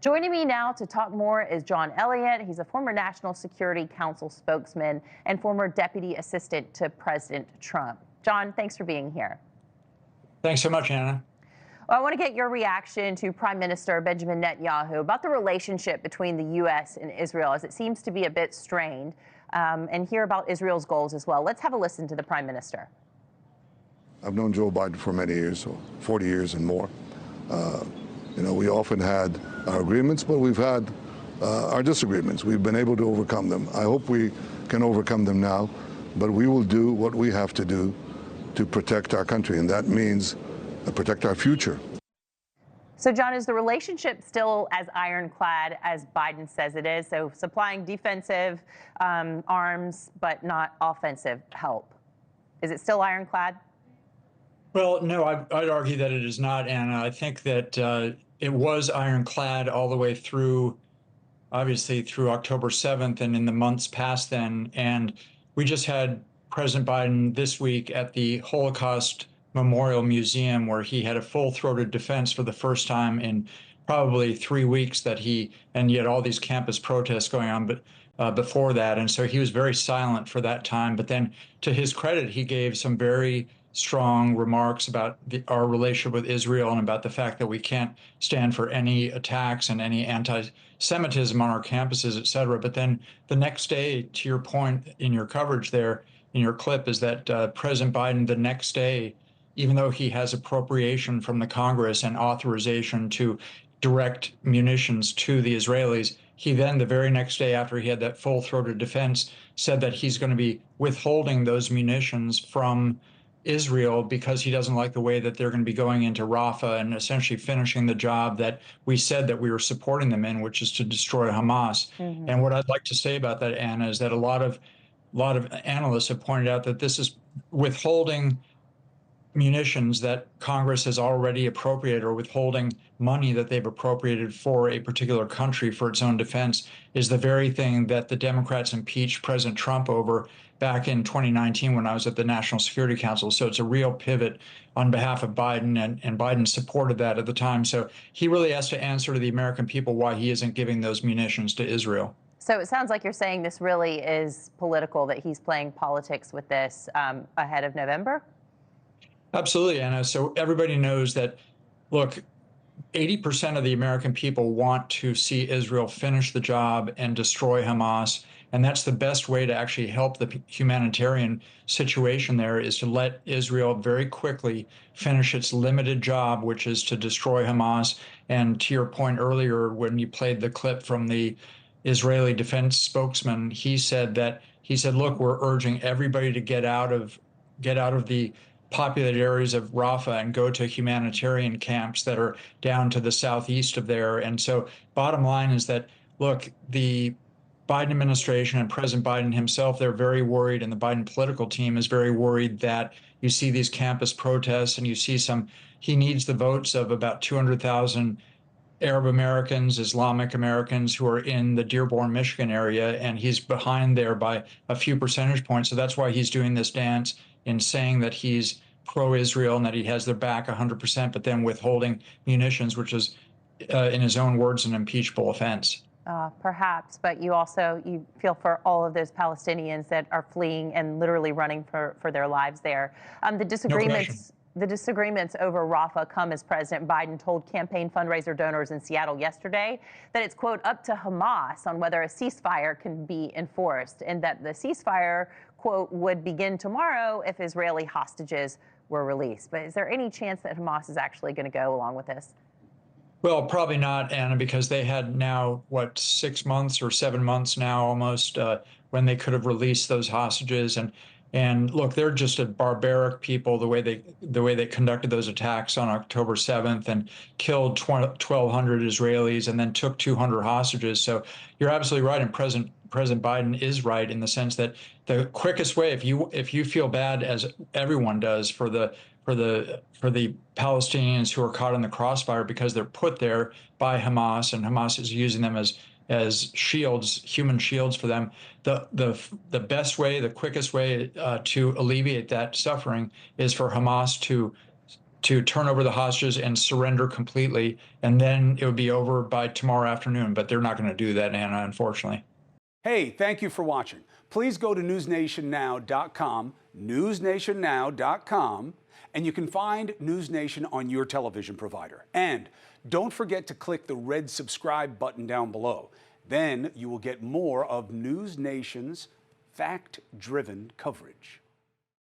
Joining me now to talk more is John Ullyot. He's a former National Security Council spokesman and former deputy assistant to President Trump. John, thanks for being here. Thanks so much, Anna. Well, I want to get your reaction to Prime Minister Benjamin Netanyahu about the relationship between the U.S. and Israel, as it seems to be a bit strained, and hear about Israel's goals as well. Let's have a listen to the Prime Minister. I've known Joe Biden for many years, so 40 years and more. We often had our agreements, but we've had our disagreements. We've been able to overcome them. I hope we can overcome them now, but we will do what we have to do to protect our country, and that means protect our future. So, John, is the relationship still as ironclad as Biden says it is? So supplying defensive arms, but not offensive help. Is it still ironclad? Well, no, I'd argue that it is not, Anna. I think that it was ironclad all the way through, obviously, through October 7th and in the months past then. And we just had President Biden this week at the Holocaust Memorial Museum, where he had a full-throated defense for the first time in probably 3 weeks and yet all these campus protests going on, but before that. And so he was very silent for that time. But then, to his credit, he gave some very strong remarks about our relationship with Israel and about the fact that we can't stand for any attacks and any anti-Semitism on our campuses, et cetera. But then the next day, to your point in your coverage there, in your clip, is that President Biden, the next day, even though he has appropriation from the Congress and authorization to direct munitions to the Israelis, he then, the very next day after he had that full-throated defense, said that he's going to be withholding those munitions from Israel because he doesn't like the way that they're going to be going into Rafah and essentially finishing the job that we said that we were supporting them in, which is to destroy Hamas. Mm-hmm. And what I'd like to say about that, Anna, is that a lot of analysts have pointed out that this is withholding munitions that Congress has already appropriated, or withholding money that they've appropriated for a particular country for its own defense, is the very thing that the Democrats impeached President Trump over back in 2019 when I was at the National Security Council. So it's a real pivot on behalf of Biden, and Biden supported that at the time. So he really has to answer to the American people why he isn't giving those munitions to Israel. So it sounds like you're saying this really is political, that he's playing politics with this ahead of November? Absolutely, Anna. So everybody knows that, look, 80% of the American people want to see Israel finish the job and destroy Hamas. And that's the best way to actually help the humanitarian situation there, is to let Israel very quickly finish its limited job, which is to destroy Hamas. And to your point earlier, when you played the clip from the Israeli defense spokesman, he said, look, we're urging everybody to get out of the populated areas of Rafah and go to humanitarian camps that are down to the southeast of there. And so bottom line is that, look, the Biden administration and President Biden himself, they're very worried, and the Biden political team is very worried that you see these campus protests and you see he needs the votes of about 200,000 Arab Americans, Islamic Americans who are in the Dearborn, Michigan area, and he's behind there by a few percentage points. So that's why he's doing this dance in saying that he's pro-Israel and that he has their back 100%, but then withholding munitions, which is, in his own words, an impeachable offense. Perhaps, but you feel for all of those Palestinians that are fleeing and literally running for their lives there. The disagreements over Rafah come as President Biden told campaign fundraiser donors in Seattle yesterday that it's, quote, up to Hamas on whether a ceasefire can be enforced, and that the ceasefire, quote, would begin tomorrow if Israeli hostages were released. But is there any chance that Hamas is actually going to go along with this? Well, probably not, Anna, because they had now, 6 months or 7 months now almost, when they could have released those hostages. And look, they're just a barbaric people, the way they conducted those attacks on October 7th and killed 1,200 Israelis and then took 200 hostages. So you're absolutely right, and President Biden is right in the sense that the quickest way, if you feel bad, as everyone does, for the Palestinians who are caught in the crossfire because they're put there by Hamas, and Hamas is using them as shields, human shields for them. The best way, the quickest way to alleviate that suffering is for Hamas to to turn over the hostages and surrender completely, and then it would be over by tomorrow afternoon. But they're not going to do that, Anna, unfortunately. Hey, thank you for watching. Please go to newsnationnow.com, newsnationnow.com, and you can find News Nation on your television provider. And don't forget to click the red subscribe button down below. Then you will get more of News Nation's fact-driven coverage.